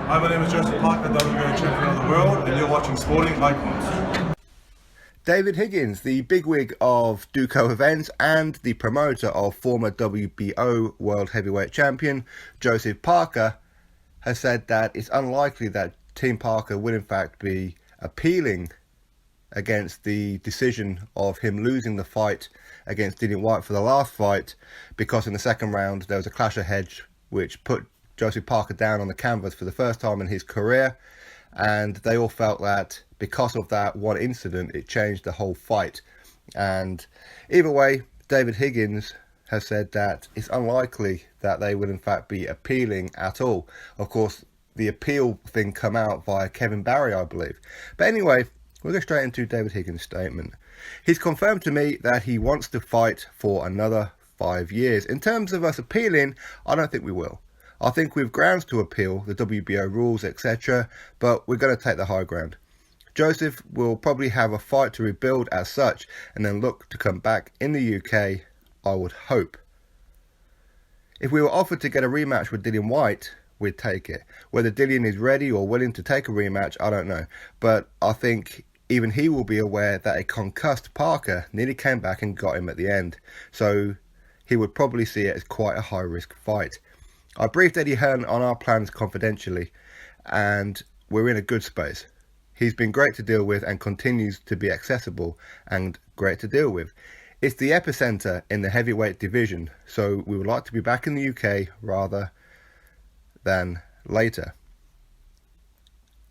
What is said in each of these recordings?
Hi, my name is Joseph Parker, WBO champion of the world, and you're watching Sporting Icons. David Higgins, the bigwig of Duco Events and the promoter of former WBO World Heavyweight Champion Joseph Parker, has said that it's unlikely that Team Parker will in fact be appealing against the decision of him losing the fight against Dillian Whyte for the last fight, because in the second round there was a clash of heads which put Joseph Parker down on the canvas for the first time in his career, and they all felt that because of that one incident it changed the whole fight. And either way, David Higgins has said that it's unlikely that they will in fact be appealing at all. Of course, the appeal thing come out via Kevin Barry, I believe. But anyway, we'll go straight into David Higgins' statement. He's confirmed to me that he wants to fight for another 5 years. In terms of us appealing, I don't think we will. I think we've grounds to appeal the WBO rules, etc., but we're going to take the high ground. Joseph will probably have a fight to rebuild as such, and then look to come back in the UK, I would hope. If we were offered to get a rematch with Dillian Whyte, we'd take it. Whether Dillian is ready or willing to take a rematch, I don't know. But I think even he will be aware that a concussed Parker nearly came back and got him at the end. So he would probably see it as quite a high-risk fight. I briefed Eddie Hearn on our plans confidentially, and we're in a good space. He's been great to deal with and continues to be accessible and great to deal with. It's the epicenter in the heavyweight division, so we would like to be back in the UK rather than later.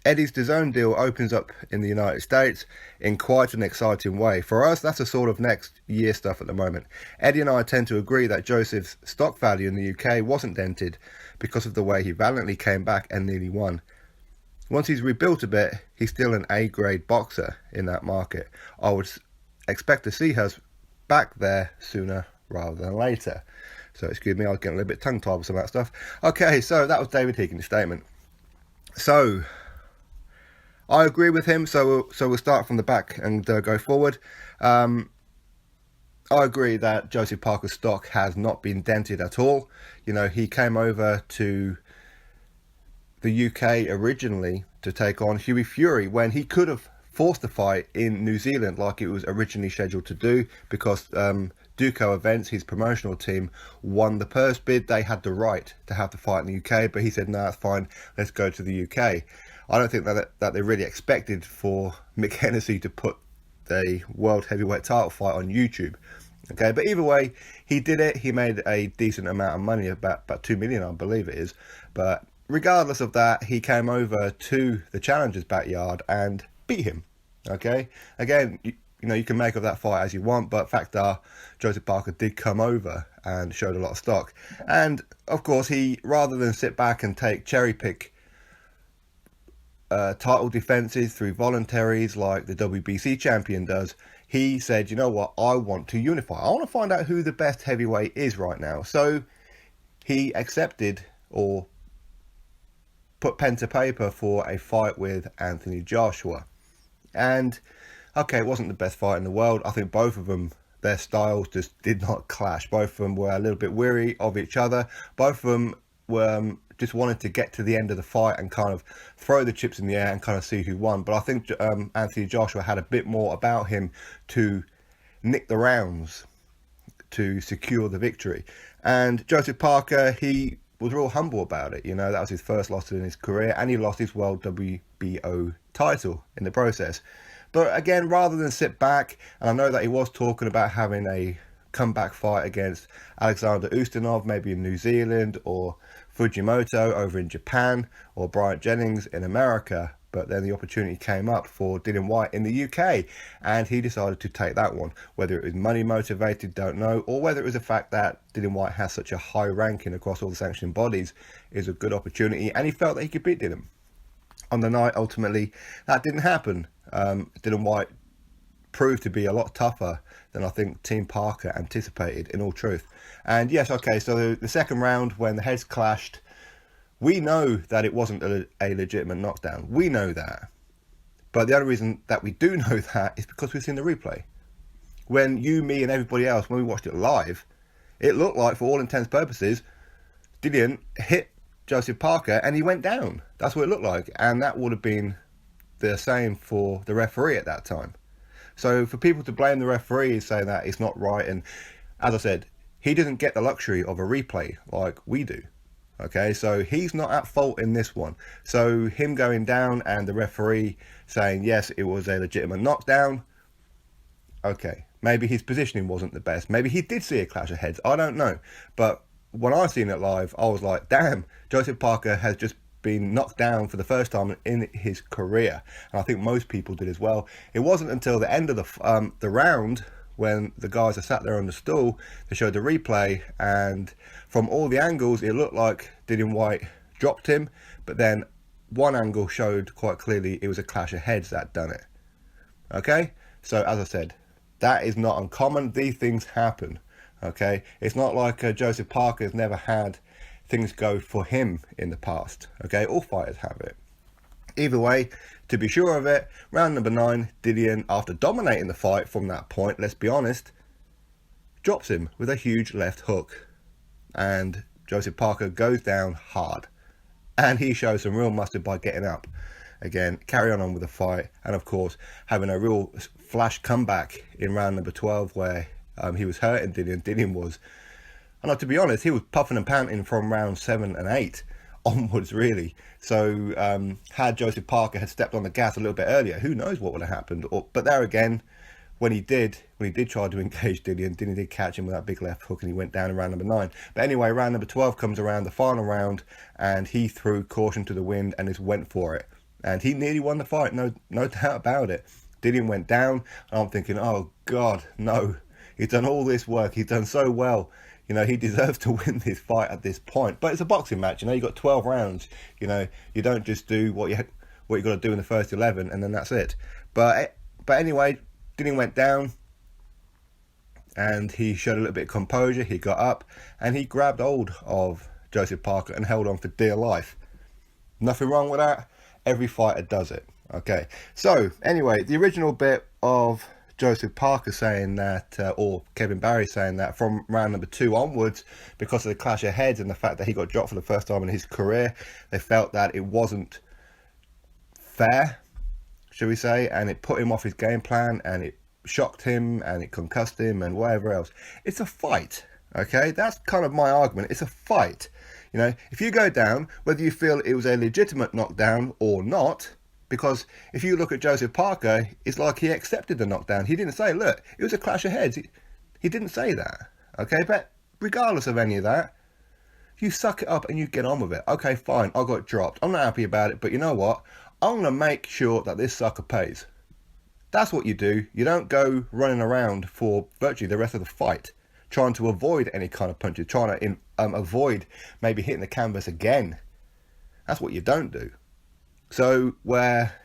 Eddie's DAZN deal opens up in the United States in quite an exciting way. For us, that's a sort of next year stuff at the moment. Eddie and I tend to agree that Joseph's stock value in the UK wasn't dented because of the way he valiantly came back and nearly won. Once he's rebuilt a bit, he's still an A-grade boxer in that market. I would expect to see us back there sooner rather than later. So excuse me, I was getting a little bit tongue-tied with some of that stuff. Okay, so that was David Higgins' statement. So I agree with him, so we'll start from the back and go forward. I agree that Joseph Parker's stock has not been dented at all. You know, he came over to the UK originally to take on Hughie Fury when he could have forced the fight in New Zealand like it was originally scheduled to do, because Duco Events, his promotional team, won the purse bid. They had the right to have the fight in the UK, but he said, no, it's fine, let's go to the UK. I don't think that they really expected for Mick Hennessy to put the World Heavyweight title fight on YouTube. Okay, but either way, he did it. He made a decent amount of money, about 2 million, I believe it is. But regardless of that, he came over to the challenger's backyard and beat him. Okay, again, you know, you can make of that fight as you want, but fact are, Joseph Parker did come over and showed a lot of stock. And of course, he, rather than sit back and take cherry pick title defenses through voluntaries like the WBC champion does, he said, you know what, I want to unify. I want to find out who the best heavyweight is right now. So he accepted or put pen to paper for a fight with Anthony Joshua. And okay, it wasn't the best fight in the world. I think both of them, their styles just did not clash. Both of them were a little bit weary of each other. Both of them were just wanted to get to the end of the fight and kind of throw the chips in the air and kind of see who won. But I think Anthony Joshua had a bit more about him to nick the rounds to secure the victory. And Joseph Parker, he was real humble about it. You know, that was his first loss in his career, and he lost his World WBO title in the process. But again, rather than sit back, and I know that he was talking about having a comeback fight against Alexander Ustinov, maybe in New Zealand, or Fujimoto over in Japan, or Bryant Jennings in America, but then the opportunity came up for Dillian Whyte in the UK, and he decided to take that one. Whether it was money motivated, don't know, or whether it was the fact that Dillian Whyte has such a high ranking across all the sanctioning bodies, is a good opportunity, and he felt that he could beat Dillian. On the night, ultimately, that didn't happen. Dillian Whyte proved to be a lot tougher than I think Team Parker anticipated, in all truth. And yes, okay, so the second round, when the heads clashed, we know that it wasn't a legitimate knockdown. We know that. But the only reason that we do know that is because we've seen the replay. When you, me, and everybody else, when we watched it live, it looked like, for all intents and purposes, Dillian hit Joseph Parker, and he went down. That's what it looked like. And that would have been the same for the referee at that time. So for people to blame the referee, saying that it's not right, and as I said, he doesn't get the luxury of a replay like we do. Okay, so he's not at fault in this one. So him going down and the referee saying, yes, it was a legitimate knockdown. Okay, maybe his positioning wasn't the best. Maybe he did see a clash of heads. I don't know. But when I seen it live, I was like, damn, Joseph Parker has just been knocked down for the first time in his career. And I think most people did as well. It wasn't until the end of the round, when the guys are sat there on the stool, they showed the replay, and from all the angles it looked like Dillian Whyte dropped him, but then one angle showed quite clearly it was a clash of heads that done it. Okay, so as I said, that is not uncommon. These things happen. Okay, it's not like Joseph Parker has never had things go for him in the past. Okay, all fighters have it. Either way, to be sure of it, round number 9, Dillian, after dominating the fight from that point, let's be honest, drops him with a huge left hook. And Joseph Parker goes down hard. And he shows some real mustard by getting up. Again, carry on with the fight. And of course, having a real flash comeback in round number 12 where he was hurting Dillian. Dillian was, and to be honest, he was puffing and panting from round 7 and 8 onwards, really. So had Joseph Parker had stepped on the gas a little bit earlier, who knows what would have happened. But there again, when he did try to engage Dillian did catch him with that big left hook, and he went down in round number 9. But anyway, round number 12 comes around, the final round, and he threw caution to the wind and just went for it. And he nearly won the fight, no doubt about it. Dillian went down, and I'm thinking, oh God, no. He's done all this work, he's done so well. You know, he deserves to win this fight at this point. But it's a boxing match, you know, you've got 12 rounds. You know, you don't just do what you got to do in the first 11 and then that's it. But anyway, Dillian went down and he showed a little bit of composure. He got up and he grabbed hold of Joseph Parker and held on for dear life. Nothing wrong with that. Every fighter does it. Okay. So anyway, the original bit of Joseph Parker saying that, or Kevin Barry saying that from round number 2 onwards, because of the clash of heads and the fact that he got dropped for the first time in his career, they felt that it wasn't fair, should we say, and it put him off his game plan, and it shocked him, and it concussed him, and whatever else. It's a fight, okay? That's kind of my argument. It's a fight. You know, if you go down, whether you feel it was a legitimate knockdown or not, because if you look at Joseph Parker, it's like he accepted the knockdown. He didn't say, look, it was a clash of heads. He didn't say that, okay? But regardless of any of that, you suck it up and you get on with it. Okay, fine, I got dropped. I'm not happy about it, but you know what? I'm going to make sure that this sucker pays. That's what you do. You don't go running around for virtually the rest of the fight, trying to avoid any kind of punches, trying to avoid maybe hitting the canvas again. That's what you don't do. So where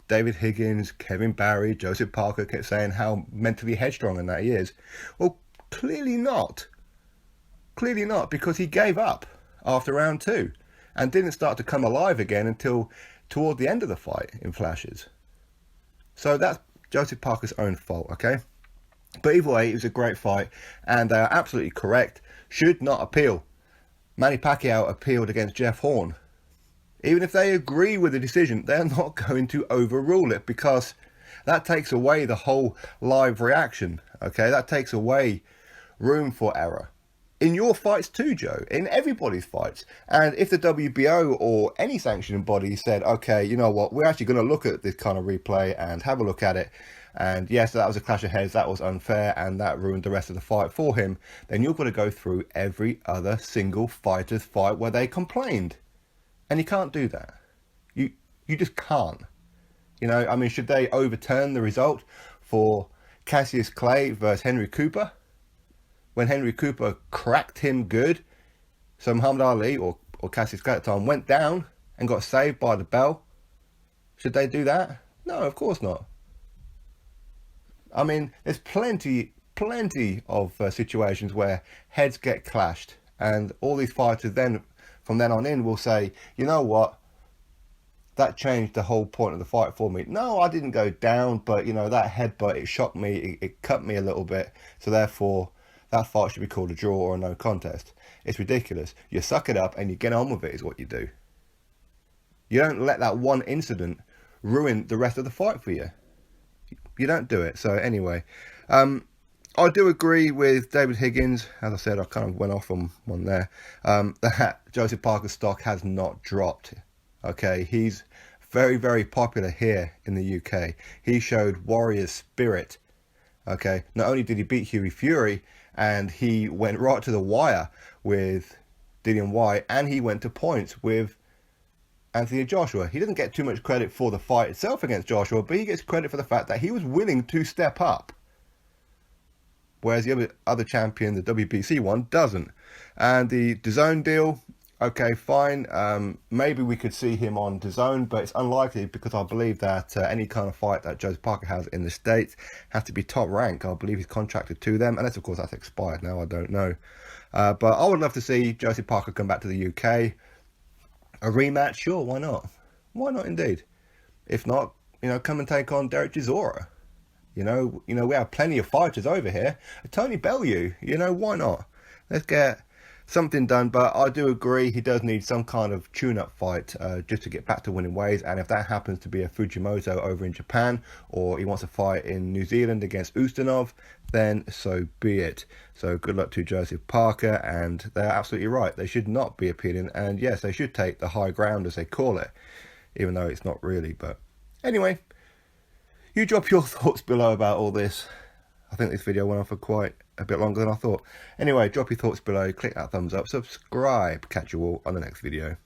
David Higgins, Kevin Barry, Joseph Parker kept saying how mentally headstrong and that he is, well, clearly not. Clearly not, because he gave up after round 2 and didn't start to come alive again until toward the end of the fight in flashes. So that's Joseph Parker's own fault, okay? But either way, it was a great fight, and they are absolutely correct. Should not appeal. Manny Pacquiao appealed against Jeff Horn. Even if they agree with the decision, they're not going to overrule it, because that takes away the whole live reaction, okay? That takes away room for error. In your fights too, Joe, in everybody's fights. And if the WBO or any sanctioning body said, okay, you know what, we're actually going to look at this kind of replay and have a look at it, and yes, that was a clash of heads, that was unfair, and that ruined the rest of the fight for him, then you're going to go through every other single fighter's fight where they complained. And you can't do that. You just can't. You know, I mean, should they overturn the result for Cassius Clay versus Henry Cooper? When Henry Cooper cracked him good, so Muhammad Ali, or Cassius Clay at the time, went down and got saved by the bell. Should they do that? No, of course not. I mean, there's plenty of situations where heads get clashed, and all these fighters then, from then on in, will say, you know what, that changed the whole point of the fight for me. No, I didn't go down, but, you know, that headbutt, it shocked me, it cut me a little bit, so therefore, that fight should be called a draw or a no contest. It's ridiculous. You suck it up and you get on with it is what you do. You don't let that one incident ruin the rest of the fight for you. You don't do it. So anyway, I do agree with David Higgins. As I said, I kind of went off on one there. That Joseph Parker's stock has not dropped. Okay, he's very, very popular here in the UK. He showed warrior spirit. Okay, not only did he beat Hughie Fury, and he went right to the wire with Dillian Whyte, and he went to points with Anthony Joshua. He doesn't get too much credit for the fight itself against Joshua, but he gets credit for the fact that he was willing to step up. Whereas the other champion, the WBC one, doesn't. And the DAZN deal, okay, fine. Maybe we could see him on DAZN, but it's unlikely because I believe that any kind of fight that Joseph Parker has in the States has to be top rank. I believe he's contracted to them, unless of course that's expired now, I don't know. But I would love to see Joseph Parker come back to the UK. A rematch, sure, why not? Why not indeed? If not, come and take on Derek Chisora. We have plenty of fighters over here. Tony Bellew, why not? Let's get something done. But I do agree he does need some kind of tune-up fight just to get back to winning ways. And if that happens to be a Fujimoto over in Japan, or he wants to fight in New Zealand against Ustinov, then so be it. So good luck to Joseph Parker. And they're absolutely right. They should not be appealing. And yes, they should take the high ground, as they call it, even though it's not really. But anyway, you drop your thoughts below about all this. I think this video went on for quite a bit longer than I thought. Anyway, drop your thoughts below, click that thumbs up, subscribe. Catch you all on the next video.